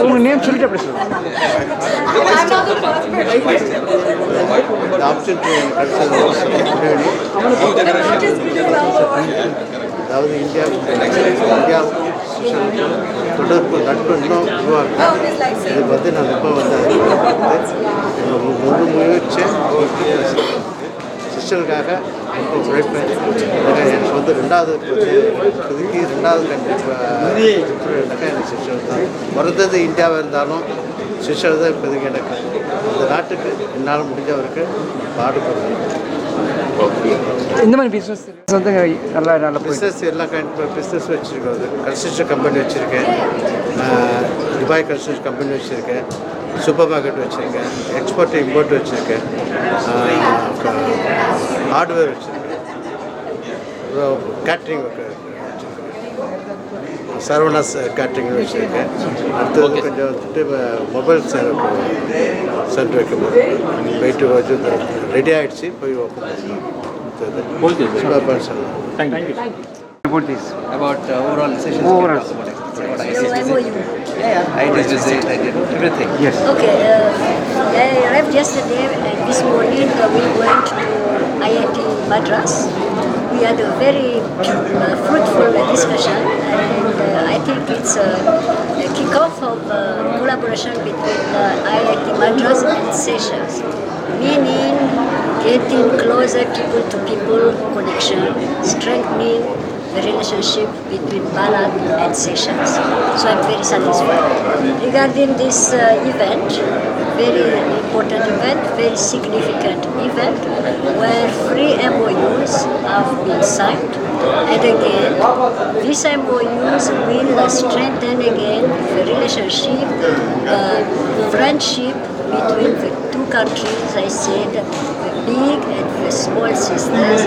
உங்கள் நேம் சொல்லிட்டு அப்படி அதாவது இந்தியா தொடர்பு நட்பு இன்னும் உருவாக்கும். இது நான் இப்போ முழு முயற்சி சிஸ்டருக்காக ரொம்ப உழைப்பேன். எனக்கு ரெண்டாவது இப்போதைக்கு ரெண்டாவது எனக்கு சிஸ்டர் தான். பிறந்தது இந்தியாவாக இருந்தாலும் சிஸ்டர் தான் இப்போதைக்கு எனக்கு. அந்த நாட்டுக்கு என்னால் முடிஞ்சவருக்கு பாடுபடுறேன். இந்த மாதிரி பிஸ்னஸ் வந்து நல்லா பிஸ்னஸ் எல்லா பிஸ்னஸ் வச்சுருக்கோம். கன்ஸ்ட்ரக்ஷன் கம்பெனி வச்சுருக்கேன், துபாய் கன்ஸ்ட்ரக்ஷன் கம்பெனி வச்சுருக்கேன், சூப்பர் மார்க்கெட் வச்சுருக்கேன், எக்ஸ்போர்ட் இம்போர்ட் வச்சுருக்கேன், ஹார்ட்வேர் வச்சுருக்கேன், கேட்ரிங் வச்சுருக்கேன், சரவணாஸ் கேட்ரிங் வச்சுருக்கேன். அடுத்தது கொஞ்சம் வந்துட்டு மொபைல் சென்டர் வைக்கணும். போயிட்டு கொஞ்சம் ரெடி ஆகிடுச்சு, போய் ஓப்பன் பண்ணலாம். About this? About overall sessions. Overall. About ICT. I did everything. Yes. Okay. I arrived yesterday and this morning we went to IIT Madras. We had a very fruitful discussion and I think it's a kick-off of collaboration between IIT Madras and Seychelles, meaning getting closer people-to-people connection, strengthening the relationship between Bharat and Seychelles. So I'm very satisfied. Regarding this event, very important event, very significant event, where 3 MOUs have been signed. And again, these MOUs will strengthen again the relationship, friendship between the two countries, I said, the big and the small sisters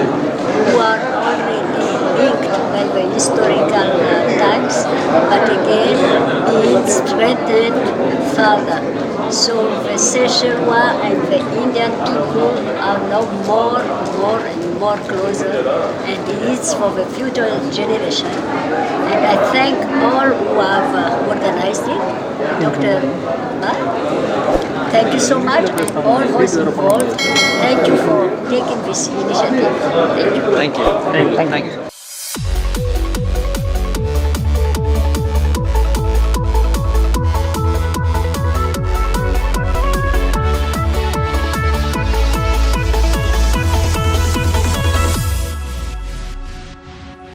who are already linked by the historical times, but again being strengthened further. So the Seychellois and the Indian people are now more and more closer, and it's for the future generation. And I thank all who have organized it. Dr. Ba, thank you so much, and all those involved. Thank you for taking this initiative. Thank you. Thank you. Thank you.